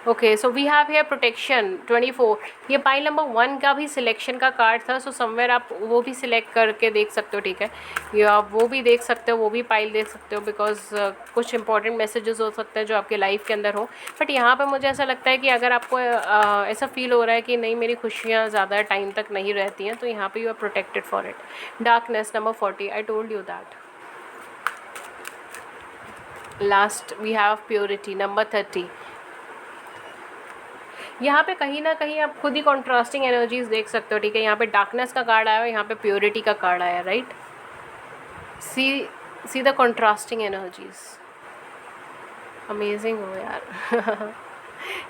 Okay, so we have here protection 24। ये पाइल नंबर 1 का भी सिलेक्शन का कार्ड था, सो समवेयर आप वो भी सिलेक्ट करके देख सकते हो, ठीक है। या आप वो भी देख सकते हो, वो भी पाइल देख सकते हो, बिकॉज कुछ इंपॉर्टेंट मैसेजेस हो सकते हैं जो आपके लाइफ के अंदर हो। बट यहाँ पे मुझे ऐसा लगता है कि अगर आपको ऐसा फील हो रहा है कि नहीं मेरी खुशियाँ ज़्यादा टाइम तक नहीं रहती हैं, तो यहाँ पे you are protected for it. Darkness number 40, I told you that. Last we have purity number 30। यहाँ पे कहीं ना कहीं आप खुद ही कॉन्ट्रास्टिंग एनर्जीज देख सकते हो, ठीक है। यहाँ पे डार्कनेस का कार्ड आया है, यहाँ पे प्योरिटी का कार्ड आया, right. See the contrasting energies, amazing हो यार।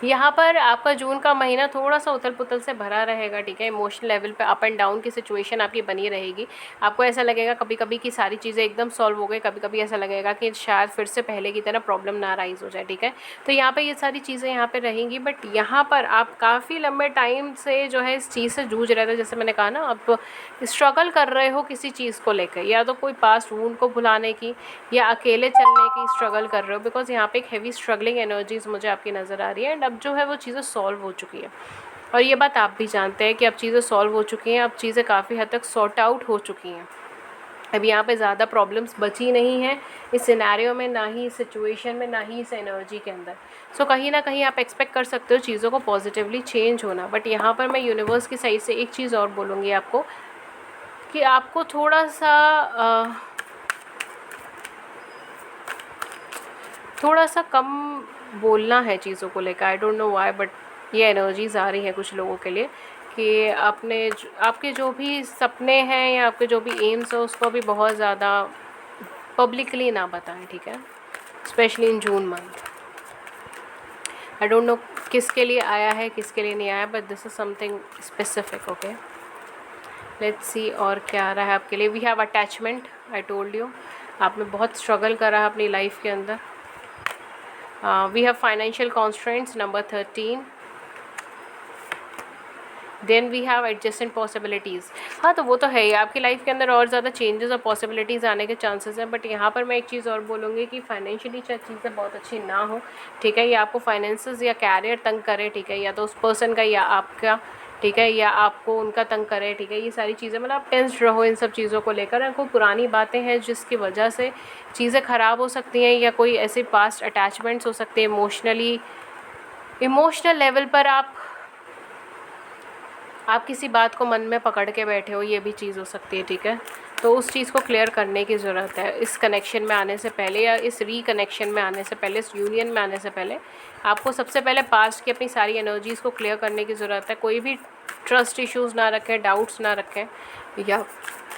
यहाँ पर आपका जून का महीना थोड़ा सा उथल पुथल से भरा रहेगा, ठीक है। इमोशनल लेवल पे अप एंड डाउन की सिचुएशन आपकी बनी रहेगी। आपको ऐसा लगेगा कभी कभी कि सारी चीज़ें एकदम सॉल्व हो गई, कभी कभी ऐसा लगेगा कि शायद फिर से पहले की तरह प्रॉब्लम ना राइज हो जाए, ठीक है। तो यहाँ पे ये सारी चीज़ें यहाँ पे रहेंगी, बट यहाँ पर आप काफ़ी लंबे टाइम से जो है इस चीज़ से जूझ रहे थे। जैसे मैंने कहा ना, आप स्ट्रगल कर रहे हो किसी चीज़ को लेकर, या तो कोई पास्ट वूंड को भुलाने की या अकेले चलने की स्ट्रगल कर रहे हो, बिकॉज यहाँ पे एक हैवी स्ट्रगलिंग एनर्जीज मुझे आपकी नज़र आ रही है। एंड अब जो है वो चीज़ें सॉल्व हो चुकी है, और ये बात आप भी जानते हैं कि अब चीज़ें सॉल्व हो चुकी हैं, अब चीज़ें काफ़ी हद तक सॉर्ट आउट हो चुकी हैं। अब यहाँ पे ज़्यादा प्रॉब्लम्स बची नहीं हैं इस सिनेरियो में, ना ही इस सिचुएशन में, ना ही इस एनर्जी के अंदर। सो कहीं ना कहीं आप एक्सपेक्ट कर सकते हो चीज़ों को पॉजिटिवली चेंज होना। बट यहाँ पर मैं यूनिवर्स की साइड से एक चीज़ और बोलूँगी आपको, कि आपको थोड़ा सा कम बोलना है चीज़ों को लेकर। आई डोंट नो व्हाई, बट ये एनर्जीज आ रही हैं कुछ लोगों के लिए कि आपके जो भी सपने हैं या आपके जो भी एम्स हो उसको भी बहुत ज़्यादा पब्लिकली ना बताएं, ठीक है। Specially in June month. I don't know किसके लिए आया है किसके लिए नहीं आया, but this is something specific, okay. Let's see और क्या आ रहा है आपके लिए। We have attachment, I told you, आपने बहुत स्ट्रगल करा है अपनी लाइफ के अंदर। We have financial constraints number 13। Then we have adjustment possibilities. हाँ, तो वो तो है ही, आपकी लाइफ के अंदर और ज़्यादा चेंजेस और पॉसिबिलिटीज़ आने के चांसेस हैं। बट यहाँ पर मैं एक चीज़ और बोलूँगी कि फाइनेंशियली चाहे चीज़ें बहुत अच्छी ना हो, ठीक है, या आपको फाइनेंसेस या कैरियर तंग करे, ठीक है, या तो उस पर्सन का या आपका, ठीक है, या आपको उनका तंग करे, ठीक है। ये सारी चीज़ें मतलब आप टेंस्ड रहो इन सब चीज़ों को लेकर। कोई पुरानी बातें हैं जिसकी वजह से चीज़ें ख़राब हो सकती हैं, या कोई ऐसे पास्ट अटैचमेंट्स हो सकते हैं इमोशनल लेवल पर आप किसी बात को मन में पकड़ के बैठे हो, ये भी चीज़ हो सकती है, ठीक है। तो उस चीज़ को क्लियर करने की ज़रूरत है। इस कनेक्शन में आने से पहले या इस रीकनेक्शन में आने से पहले, इस यूनियन में आने से पहले आपको सबसे पहले पास्ट की अपनी सारी एनर्जीज़ को क्लियर करने की ज़रूरत है। कोई भी ट्रस्ट इश्यूज़ ना रखें, डाउट्स ना रखें, या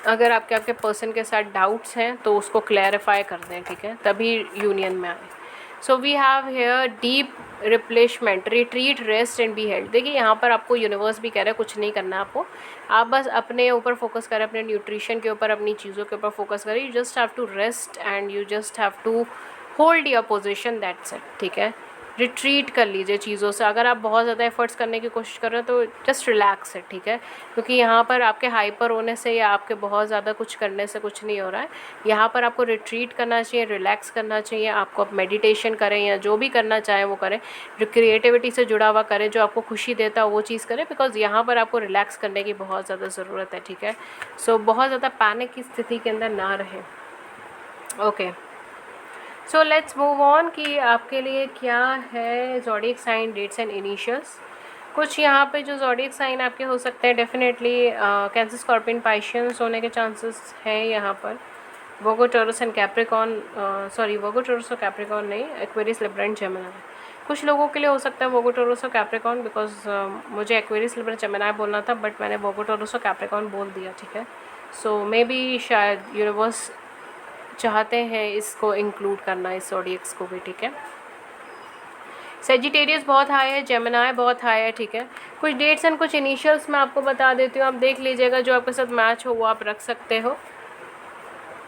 अगर आपके पर्सन के साथ डाउट्स हैं तो उसको क्लैरिफाई कर दें, ठीक है, तभी यूनियन में आए। So we have here deep replacement, retreat, rest and be held. देखिए यहाँ पर आपको यूनिवर्स भी कह रहा है कुछ नहीं करना आपको, आप बस अपने ऊपर फोकस करें, अपने न्यूट्रिशन के ऊपर, अपनी चीज़ों के ऊपर फोकस करें। You just have to rest and you just have to hold your position, that's it, ठीक है। रिट्रीट कर लीजिए चीज़ों से। अगर आप बहुत ज़्यादा एफर्ट्स करने की कोशिश कर रहे हो तो जस्ट रिलैक्स है, ठीक है, क्योंकि यहाँ पर आपके हाइपर होने से या आपके बहुत ज़्यादा कुछ करने से कुछ नहीं हो रहा है। यहाँ पर आपको रिट्रीट करना चाहिए, रिलैक्स करना चाहिए। आपको आप मेडिटेशन करें या जो भी करना चाहें वो करें, जो क्रिएटिविटी से जुड़ा हुआ करें, जो आपको खुशी देता है वो चीज़ करें, बिकॉज यहाँ पर आपको रिलैक्स करने की बहुत ज़्यादा ज़रूरत है, ठीक है। सो बहुत ज़्यादा पैनिक की स्थिति के अंदर ना रहें, okay. So let's move on कि आपके लिए क्या है zodiac sign, dates and initials. कुछ यहाँ पे जो ज़ोडिएक साइन आपके हो सकते हैं, डेफिनेटली कैंसर, स्कॉर्पियन, पाइशियंस होने के चांसेस हैं यहाँ पर। Virgo, Taurus and Capricorn, Virgo, Taurus और कैप्रिकॉर्न नहीं, एक्वेरियस, लिब्रा एंड जेमिनी। कुछ लोगों के लिए हो सकता है वर्गो, टॉरस और कैप्रिकॉर्न, बिकॉज मुझे एक्वेरियस, लिब्रा, जेमिनी बोलना था, बट मैंने वर्गो, टॉरस और कैप्रिकॉर्न बोल दिया, ठीक है। सो मे बी शायद यूनिवर्स चाहते हैं इसको इंक्लूड करना, इस ज़ोडिएक्स को भी, ठीक है। सेजिटेरियस बहुत हाई है, जेमिनाई बहुत हाई है, ठीक है। कुछ डेट्स एंड कुछ इनिशियल्स मैं आपको बता देती हूँ, आप देख लीजिएगा, जो आपके साथ मैच हो वो आप रख सकते हो।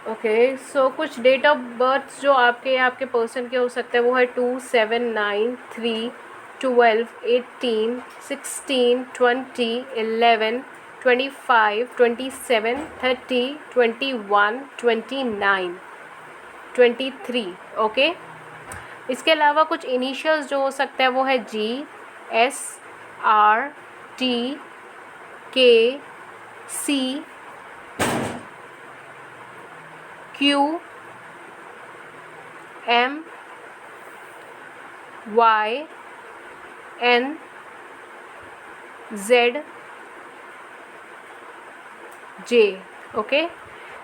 ओके, सो कुछ डेट ऑफ बर्थ जो आपके पर्सन के हो सकते हैं वो है 2, 7, 9, 3, 12, 18, 16, 20, 11, 25, 27, 30, 21, 29, 23। ओके, इसके अलावा कुछ इनिशियल्स जो हो सकते हैं वो है G, S, R, T, K, C, Q, M, Y, N, Z, J। Okay,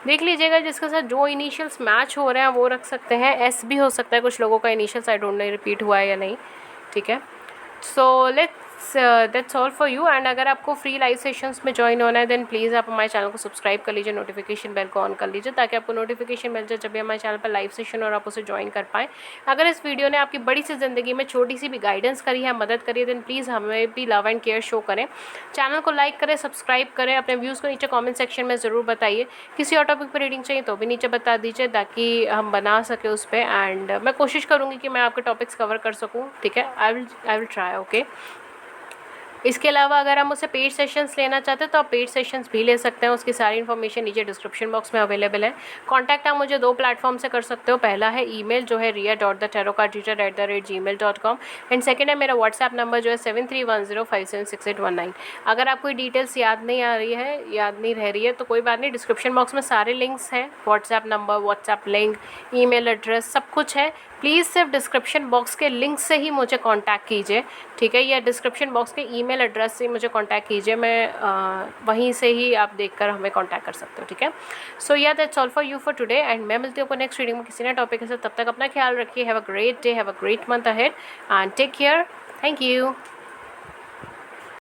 देख लीजिएगा जिसके साथ जो इनिशियल्स मैच हो रहे हैं वो रख सकते हैं। S भी हो सकता है कुछ लोगों का initials, I don't no repeat हुआ है या नहीं, ठीक है। So let's that's all for you. And अगर आपको फ्री लाइव सेशंस में ज्वाइन होना है देन प्लीज़ आप हमारे चैनल को सब्सक्राइब कर लीजिए, नोटिफिकेशन बेल को ऑन कर लीजिए, ताकि आपको नोटिफिकेशन मिल जाए जब भी हमारे चैनल पर लाइव सेशन और आप उसे ज्वाइन कर पाएँ। अगर इस वीडियो ने आपकी बड़ी सी ज़िंदगी में छोटी सी भी गाइडेंस करी है, मदद करी है, देन प्लीज़ हमें भी लव एंड केयर शो करें। चैनल को लाइक करें, सब्सक्राइब करें, अपने व्यूज़ को नीचे कॉमेंट सेक्शन में ज़रूर बताइए। किसी और टॉपिक पर रीडिंग चाहिए तो भी नीचे बता दीजिए, ताकि हम बना सके उस पर। एंड मैं कोशिश करूँगी कि मैं आपके टॉपिक्स कवर कर सकूँ, ठीक है। I will try. ओके, इसके अलावा अगर हम उससे पेड सेशंस लेना चाहते हैं तो आप पेड सेशंस भी ले सकते हैं। उसकी सारी इन्फॉर्मेशन नीचे डिस्क्रिप्शन बॉक्स में अवेलेबल है। कॉन्टैक्ट आप मुझे 2 प्लेटफॉर्म से कर सकते हो। पहला है ईमेल जो है ria.thetarotcardreader@gmail.com, एंड सेकंड है मेरा व्हाट्सएप नंबर जो है 7310576819। अगर आपको डिटेल्स याद नहीं रह रही है तो कोई बात नहीं, डिस्क्रिप्शन बॉक्स में सारे लिंक्स हैं, WhatsApp number, WhatsApp link, email address, सब कुछ है। प्लीज़ सिर्फ डिस्क्रिप्शन बॉक्स के लिंक से ही मुझे कांटेक्ट कीजिए, ठीक है, या डिस्क्रिप्शन बॉक्स के ईमेल एड्रेस से मुझे कांटेक्ट कीजिए। मैं वहीं से ही आप देखकर हमें कांटेक्ट कर सकते हो, ठीक है। सो या that's all for you for today, and मैं मिलती हूँ आपको नेक्स्ट रीडिंग में किसी नए टॉपिक के साथ। तब तक अपना ख्याल रखिए। Have a great day, have a great month ahead, and take care. Thank you.